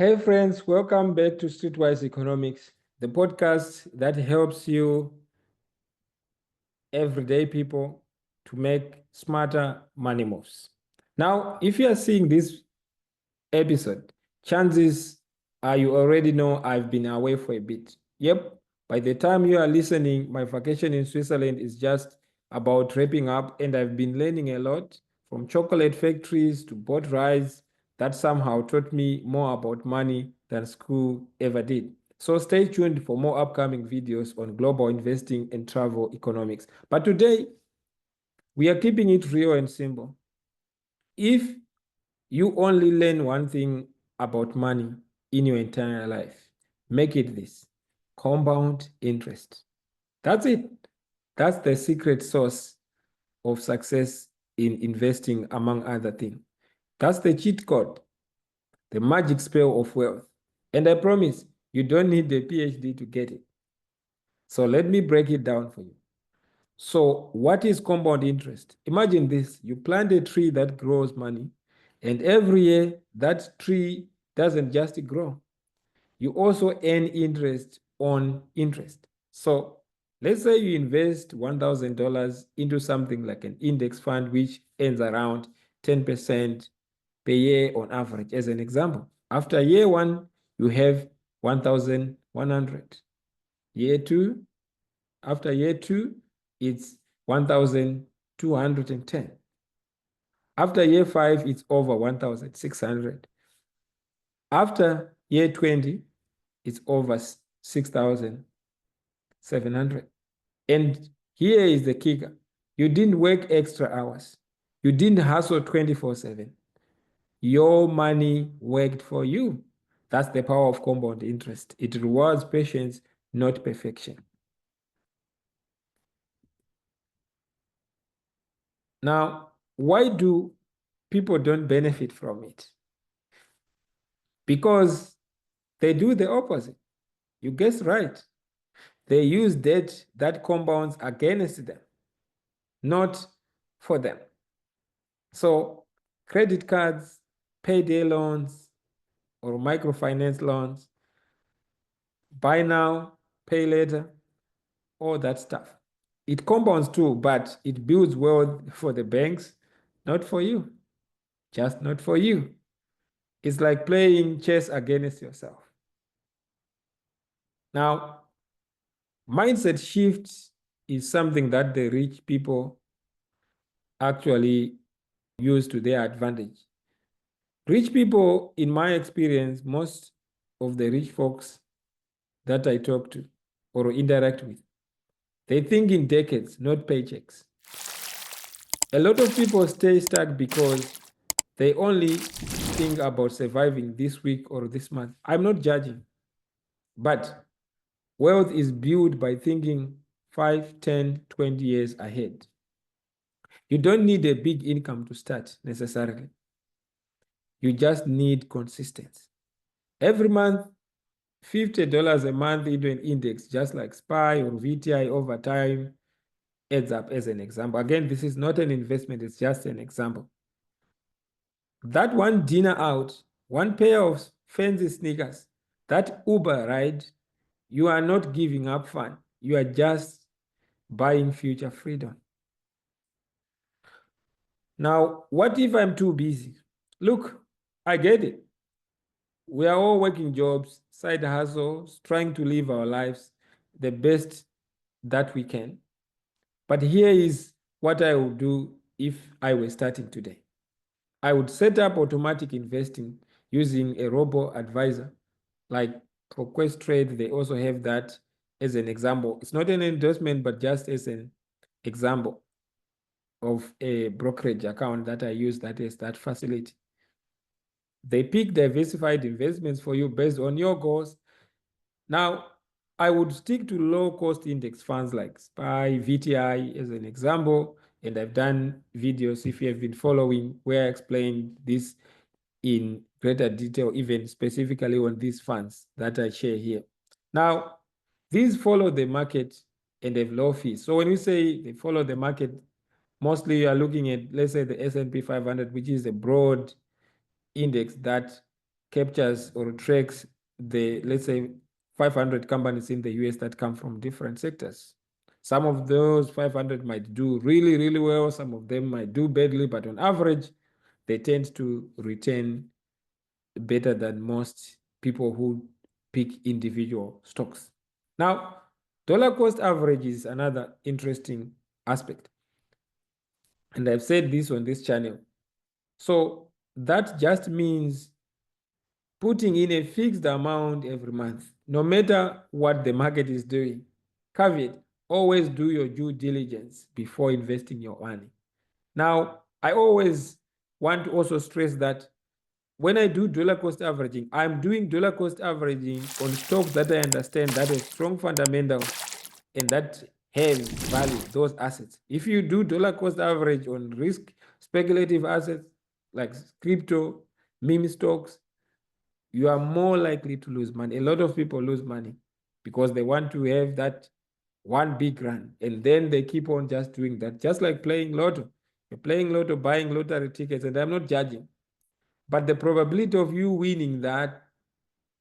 Hey friends, welcome back to Streetwise Economics, the podcast that helps you everyday people to make smarter money moves. Now, if you are seeing this episode, chances are you already know I've been away for a bit. Yep, by the time you are listening, my vacation in Switzerland is just about wrapping up, and I've been learning a lot from chocolate factories to boat rides that somehow taught me more about money than school ever did. So stay tuned for more upcoming videos on global investing and travel economics. But today, we are keeping it real and simple. If you only learn one thing about money in your entire life, make it this: compound interest. That's it. That's the secret sauce of success in investing, among other things. That's the cheat code, the magic spell of wealth. And I promise you don't need a PhD to get it. So let me break it down for you. So, what is compound interest? Imagine this: you plant a tree that grows money, and every year that tree doesn't just grow, you also earn interest on interest. So, let's say you invest $1,000 into something like an index fund, which earns around 10% per year on average. As an example, after year one, you have 1,100. Year two, after year two, it's 1,210. After year five, it's over 1,600. After year 20, it's over 6,700. And here is the kicker: you didn't work extra hours, you didn't hustle 24/7. Your money worked for you. That's the power of compound interest. It rewards patience, not perfection. Now, why do people don't benefit from it? Because they do the opposite. You guess right. They use debt that compounds against them, not for them. So credit cards, payday loans, or microfinance loans, buy now, pay later, all that stuff. It compounds too, but it builds wealth for the banks, not for you. Just not for you. It's like playing chess against yourself. Now, mindset shift is something that the rich people actually use to their advantage. Rich people, in my experience, most of the rich folks that I talk to or interact with, they think in decades, not paychecks. A lot of people stay stuck because they only think about surviving this week or this month. I'm not judging, but wealth is built by thinking 5, 10, 20 years ahead. You don't need a big income to start necessarily. You just need consistency. Every month, $50 a month into an index, just like SPY or VTI over time, adds up. As an example. Again, this is not an investment, it's just an example. That one dinner out, one pair of fancy sneakers, that Uber ride, you are not giving up fun. You are just buying future freedom. Now, what if I'm too busy? Look, I get it. We are all working jobs, side hustles, trying to live our lives the best that we can. But here is what I would do if I were starting today. I would set up automatic investing using a robo-advisor like ProQuest Trade. They also have that as an example. It's not an endorsement, but just as an example of a brokerage account that I use that is that facility. They pick diversified investments for you based on your goals. Now, I would stick to low-cost index funds like SPY, VTI as an example, and I've done videos, if you have been following, where I explain this in greater detail, even specifically on these funds that I share here. Now, these follow the market and have low fees. So when we say they follow the market, mostly you are looking at, let's say, the S&P 500, which is a broad index that captures or tracks the, let's say, 500 companies in the US that come from different sectors. Some of those 500 might do really, really well. Some of them might do badly, but on average, they tend to return better than most people who pick individual stocks. Now, dollar cost average is another interesting aspect. And I've said this on this channel. So that just means putting in a fixed amount every month, no matter what the market is doing. Caveat, always do your due diligence before investing your money. Now, I always want to also stress that when I do dollar cost averaging, I'm doing dollar cost averaging on stocks that I understand that have strong fundamentals and that have value, those assets. If you do dollar cost average on risk speculative assets like crypto, meme stocks, you are more likely to lose money. A lot of people lose money because they want to have that one big run, and then they keep on just doing that, just like playing lotto. You're playing lotto, buying lottery tickets, and I'm not judging, but the probability of you winning that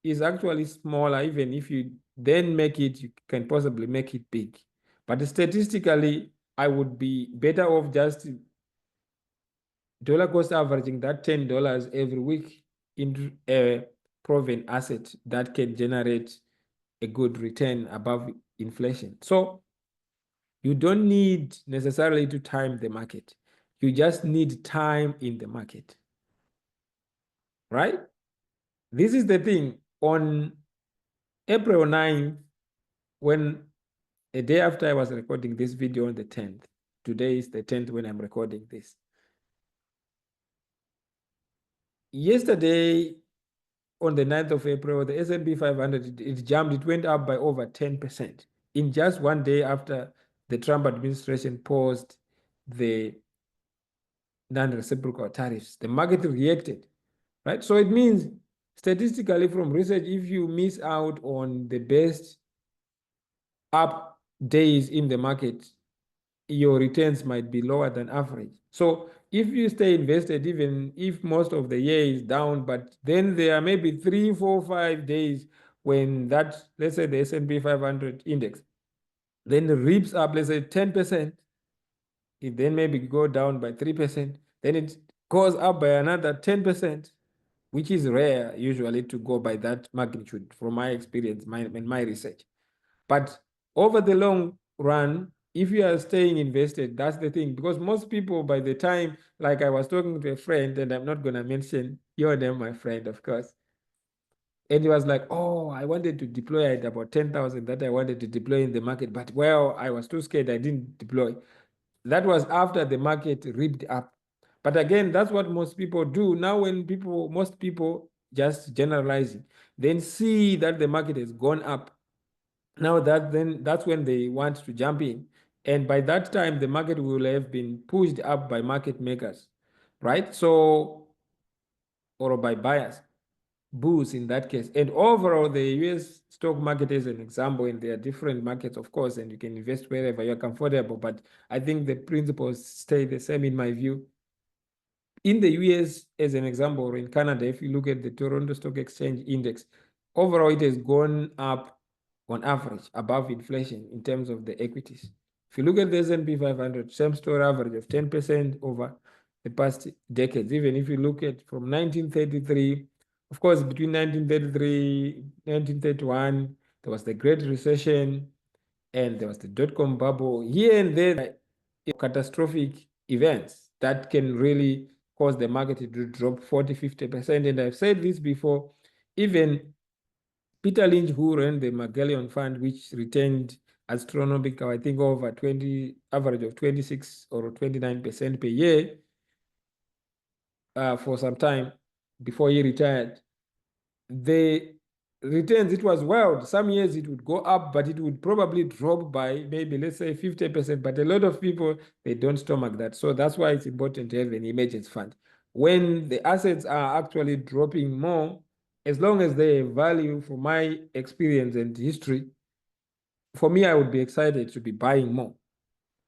is actually smaller. Even if you then make it, you can possibly make it big. But statistically, I would be better off just dollar cost averaging that $10 every week into a proven asset that can generate a good return above inflation. So you don't need necessarily to time the market. You just need time in the market, right? This is the thing. On April 9th, when a day after I was recording this video on the 10th, today is the 10th when I'm recording this. Yesterday, on the 9th of April, the S&P 500, it jumped, it went up by over 10% in just one day after the Trump administration paused the non-reciprocal tariffs. The market reacted, right? So it means statistically from research, if you miss out on the best up days in the market, your returns might be lower than average. So if you stay invested, even if most of the year is down, but then there are maybe 3, 4, 5 days when that, let's say the S&P 500 index, then rips up, let's say 10%, it then maybe go down by 3%, then it goes up by another 10%, which is rare usually to go by that magnitude from my experience, in my research. But over the long run, if you are staying invested, that's the thing. Because most people, by the time, like I was talking to a friend, and I'm not going to mention your name, my friend, of course. And he was like, oh, I wanted to deploy at about 10,000 that I wanted to deploy in the market. But, well, I was too scared. I didn't deploy. That was after the market ripped up. But again, that's what most people do. Now, when most people just generalizing, then see that the market has gone up. Now that's when they want to jump in. And by that time, the market will have been pushed up by market makers, right? So, or by buyers, bulls in that case. And overall, the US stock market is an example, and there are different markets, of course, and you can invest wherever you're comfortable. But I think the principles stay the same in my view. In the US, as an example, or in Canada, if you look at the Toronto Stock Exchange Index, overall, it has gone up on average above inflation in terms of the equities. If you look at the S&P 500, same store average of 10% over the past decades. Even if you look at from 1933, of course, between 1933, 1931, there was the Great Recession, and there was the dot-com bubble. Here and there, catastrophic events that can really cause the market to drop 40, 50%. And I've said this before, even Peter Lynch, who ran the Magellan Fund, which returned astronomical, I think over 20, average of 26 or 29% per year for some time before he retired. The returns, it was wild. Some years it would go up, but it would probably drop by maybe, let's say 50%. But a lot of people, they don't stomach that. So that's why it's important to have an emergency fund. When the assets are actually dropping more, as long as they have value, from my experience and history, for me, I would be excited to be buying more,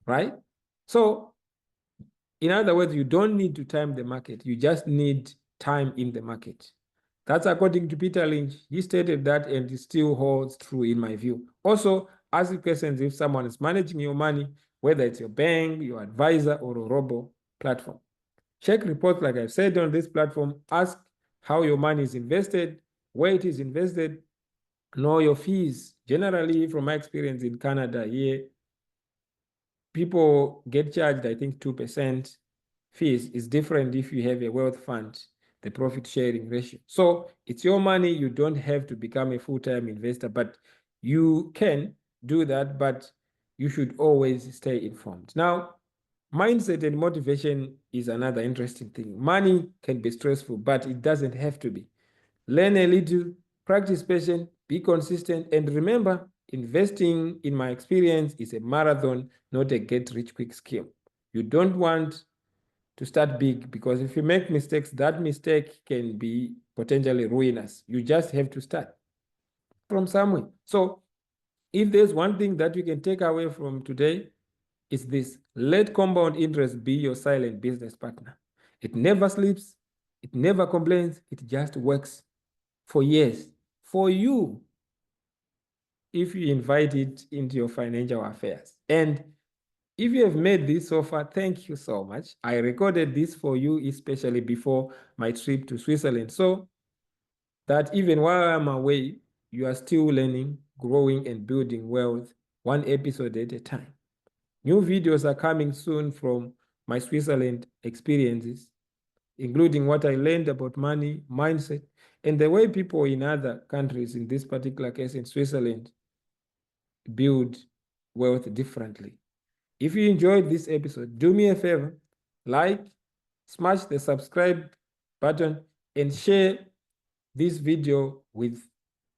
right? So in other words, you don't need to time the market. You just need time in the market. That's according to Peter Lynch. He stated that, and it still holds true in my view. Also, ask questions if someone is managing your money, whether it's your bank, your advisor, or a robo platform. Check reports, like I've said on this platform. Ask how your money is invested, where it is invested, know your fees. Generally, from my experience in Canada here, people get charged, I think, 2% fees. Is different if you have a wealth fund, the profit sharing ratio. So it's your money. You don't have to become a full-time investor, but you can do that, but you should always stay informed. Now, mindset and motivation is another interesting thing. Money can be stressful, but it doesn't have to be. Learn a little, practice patience, be consistent, and remember, investing, in my experience, is a marathon, not a get-rich-quick scheme. You don't want to start big, because if you make mistakes, that mistake can be potentially ruinous. You just have to start from somewhere. So if there's one thing that you can take away from today, it's this: let compound interest be your silent business partner. It never sleeps, it never complains, it just works for years for you if you invite it into your financial affairs. And if you have made this so far, thank you so much. I recorded this for you, especially before my trip to Switzerland, so that even while I'm away, you are still learning, growing, and building wealth, one episode at a time. New videos are coming soon from my Switzerland experiences, including what I learned about money, mindset, and the way people in other countries, in this particular case in Switzerland, build wealth differently. If you enjoyed this episode, do me a favor, like, smash the subscribe button, and share this video with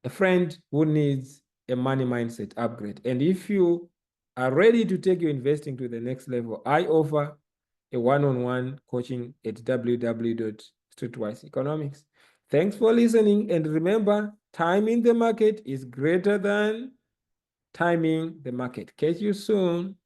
a friend who needs a money mindset upgrade. And if you are ready to take your investing to the next level, I offer a one-on-one coaching at www.Streetwise Economics. Thanks for listening, and remember, time in the market is greater than timing the market. Catch you soon.